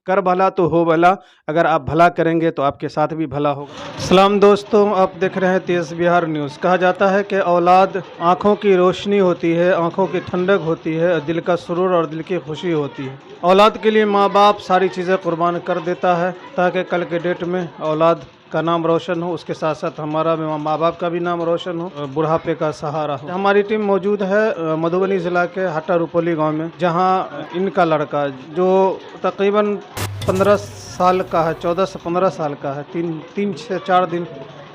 कर भला तो हो भला, अगर आप भला करेंगे तो आपके साथ भी भला होगा। सलाम दोस्तों, आप देख रहे हैं तेज़ बिहार न्यूज़। कहा जाता है कि औलाद आँखों की रोशनी होती है, आँखों की ठंडक होती है, दिल का सुरूर और दिल की खुशी होती है। औलाद के लिए माँ बाप सारी चीज़ें कुर्बान कर देता है ताकि कल के डेट में औलाद का नाम रोशन हो, उसके साथ साथ हमारा माँ बाप का भी नाम रोशन हो, बुढ़ापे का सहारा हो। हमारी टीम मौजूद है मधुबनी ज़िला के हाटा रुपौली गांव में, जहां इनका लड़का जो तकरीबन 15 साल का है, 14 से 15 साल का है, तीन से 4 दिन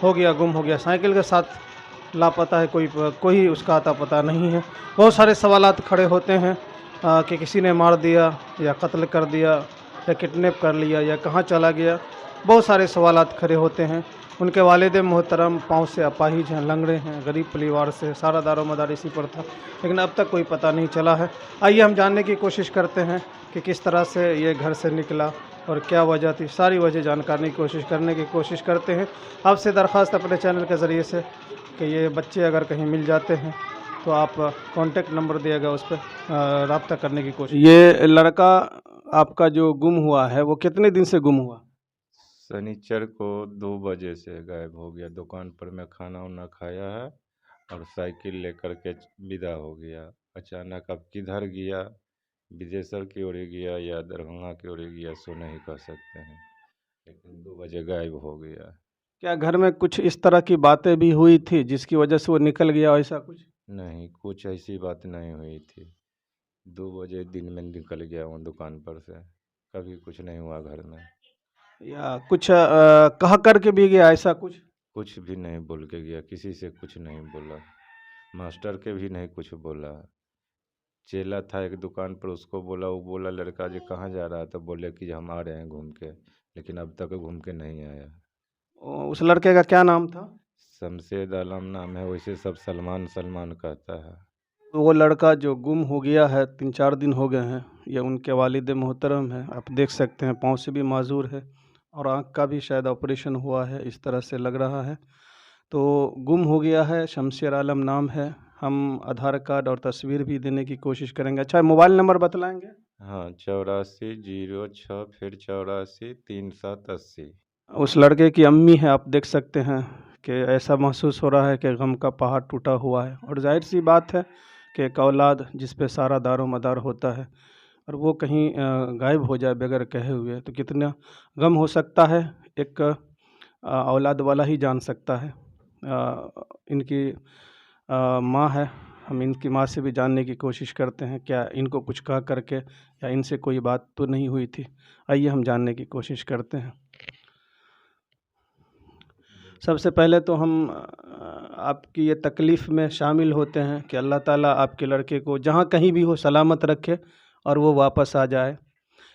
हो गया गुम हो गया, साइकिल के साथ लापता है, कोई उसका आता पता नहीं है। बहुत सारे सवालात खड़े होते हैं कि किसी ने मार दिया या कत्ल कर दिया या किडनैप कर लिया या कहाँ चला गया। बहुत सारे सवालात खड़े होते हैं। उनके वालिद मोहतरम पाँव से अपाहिज हैं, लंगड़े हैं, गरीब परिवार से, सारा दारोमदार इसी पर था, लेकिन अब तक कोई पता नहीं चला है। आइए हम जानने की कोशिश करते हैं कि किस तरह से ये घर से निकला और क्या वजह थी। सारी वजह जानने की कोशिश करते हैं। आपसे दरख्वास्त अपने चैनल के ज़रिए से कि ये बच्चे अगर कहीं मिल जाते हैं तो आप कॉन्टेक्ट नंबर दिएगा, उस पर रब्ता करने की कोशिश। ये लड़का आपका जो गुम हुआ है वो कितने दिन से गुम हुआ? शनिचर को 2 बजे से गायब हो गया। दुकान पर मैं खाना वाना खाया है और साइकिल लेकर के विदा हो गया। अचानक अब किधर गया, विदेशर की ओर गया या दरभंगा की ओर गया, सो नहीं कह सकते हैं, लेकिन 2 बजे गायब हो गया। क्या घर में कुछ इस तरह की बातें भी हुई थी जिसकी वजह से वो निकल गया, ऐसा कुछ? नहीं, कुछ ऐसी बात नहीं हुई थी। 2 बजे दिन में निकल गया हूँ दुकान पर से, कभी कुछ नहीं हुआ घर में। या कुछ कह करके भी गया, ऐसा कुछ? कुछ भी नहीं बोल के गया, किसी से कुछ नहीं बोला, मास्टर के भी नहीं कुछ बोला। चेला था एक दुकान पर, उसको बोला, वो बोला लड़का जी कहाँ जा रहा है, तो बोले कि हम आ रहे हैं घूम के, लेकिन अब तक घूम के नहीं आया। उस लड़के का क्या नाम था? शमशेद आलम नाम है, वैसे सब सलमान सलमान कहता है। वो लड़का जो गुम हो गया है, 3-4 दिन हो गए हैं, ये उनके वालिद मोहतरम है, आप देख सकते हैं पाँव से भी माजूर है और आँख का भी शायद ऑपरेशन हुआ है, इस तरह से लग रहा है। तो गुम हो गया है, शमशेर आलम नाम है। हम आधार कार्ड और तस्वीर भी देने की कोशिश करेंगे। अच्छा, मोबाइल नंबर बतलाएंगे? हाँ, 8406 फिर 84 3780। उस लड़के की अम्मी है, आप देख सकते हैं कि ऐसा महसूस हो रहा है कि गम का पहाड़ टूटा हुआ है, और जाहिर सी बात है कि एक औलाद जिस पे सारा दारो मदार होता है और वो कहीं गायब हो जाए बगैर कहे हुए, तो कितना गम हो सकता है, एक औलाद वाला ही जान सकता है। इनकी माँ है, हम इनकी माँ से भी जानने की कोशिश करते हैं क्या इनको कुछ कह करके या इनसे कोई बात तो नहीं हुई थी। आइए हम जानने की कोशिश करते हैं। सबसे पहले तो हम आपकी ये तकलीफ़ में शामिल होते हैं कि अल्लाह ताला आपके लड़के को जहाँ कहीं भी हो सलामत रखे और वो वापस आ जाए।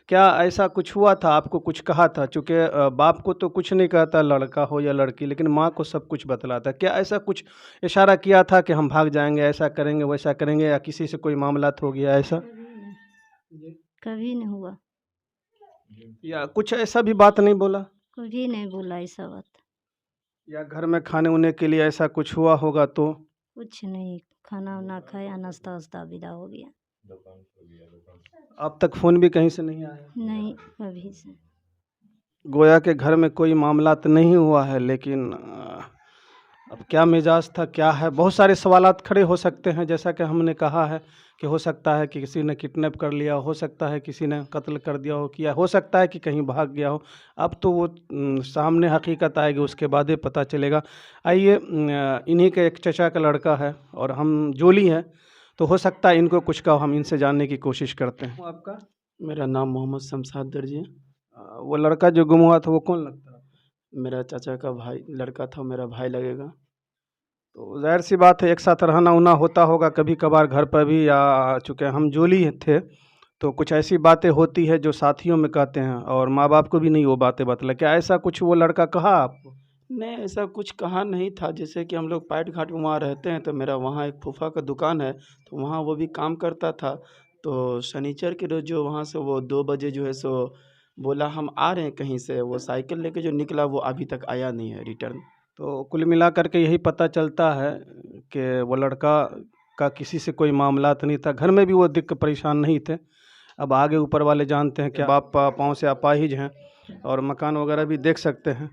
क्या ऐसा कुछ हुआ था, आपको कुछ कहा था? चूँकि बाप को तो कुछ नहीं कहता, लड़का हो या लड़की, लेकिन माँ को सब कुछ बतलाता है। क्या ऐसा कुछ इशारा किया था कि हम भाग जाएँगे, ऐसा करेंगे, वैसा करेंगे, या किसी से कोई मामलात हो गया ऐसा? कभी नहीं हुआ, या कुछ ऐसा भी बात नहीं बोला? कभी नहीं बोला ऐसा बात। या घर में खाने-उने के लिए ऐसा कुछ हुआ होगा तो? कुछ नहीं, खाना वाना खाया, नाश्ता वास्ता विदा हो गया। अब तक फ़ोन भी कहीं से नहीं आया? नहीं, कभी से। गोया के घर में कोई मामलात नहीं हुआ है, लेकिन अब क्या मिजाज था, क्या है, बहुत सारे सवालात खड़े हो सकते हैं। जैसा कि हमने कहा है कि हो सकता है कि किसी ने किडनैप कर लिया, हो सकता है किसी ने कत्ल कर दिया हो, किया हो सकता है कि कहीं भाग गया हो। अब तो वो सामने हकीकत आएगी, उसके बाद ही पता चलेगा। आइए, इन्हीं के एक चचा का लड़का है और हम जोली हैं, तो हो सकता है इनको कुछ कहो, हम इनसे जानने की कोशिश करते हैं। आपका? मेरा नाम मोहम्मद शमशाद दर्जी है। वो लड़का जो गुम हुआ था वो कौन लगता है? मेरा चाचा का भाई लड़का था, मेरा भाई लगेगा। तो ज़ाहिर सी बात है, एक साथ रहना उना होता होगा कभी कभार घर पर भी, या चूँकि हम जोली थे तो कुछ ऐसी बातें होती है जो साथियों में कहते हैं और माँ बाप को भी नहीं वो बातें बतला। क्या ऐसा कुछ वो लड़का कहा आपको? नहीं, ऐसा कुछ कहा नहीं था। जैसे कि हम लोग पैट घाट में वहाँ रहते हैं, तो मेरा वहाँ एक फूफा का दुकान है, तो वहाँ वो भी काम करता था। तो शनिचर के रोज़ जो वहाँ से वो 2 बजे जो है सो बोला हम आ रहे हैं कहीं से, वो साइकिल लेके जो निकला वो अभी तक आया नहीं है रिटर्न। तो कुल मिलाकर के यही पता चलता है कि वो लड़का का किसी से कोई मामलात नहीं था, घर में भी वो दिक्कत परेशान नहीं थे, अब आगे ऊपर वाले जानते हैं कि बाप पाँव से अपाहिज हैं और मकान वगैरह भी देख सकते हैं।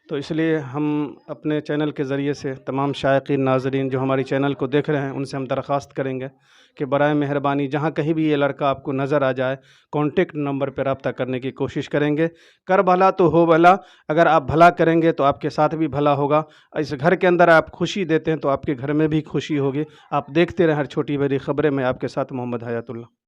तो इसलिए हम अपने चैनल के ज़रिए से तमाम शायकीन नाज़रीन जो हमारी चैनल को देख रहे हैं उनसे हम दरख्वास्त करेंगे कि बराए मेहरबानी जहाँ कहीं भी ये लड़का आपको नज़र आ जाए कॉन्टेक्ट नंबर पर रब्ता करने की कोशिश करेंगे। कर भला तो हो भला, अगर आप भला करेंगे तो आपके साथ भी भला होगा। इस घर के अंदर आप खुशी देते हैं तो आपके घर में भी खुशी होगी। आप देखते रहें हर छोटी बड़ी ख़बरें। मैं आपके साथ मोहम्मद हयातुल्लाह।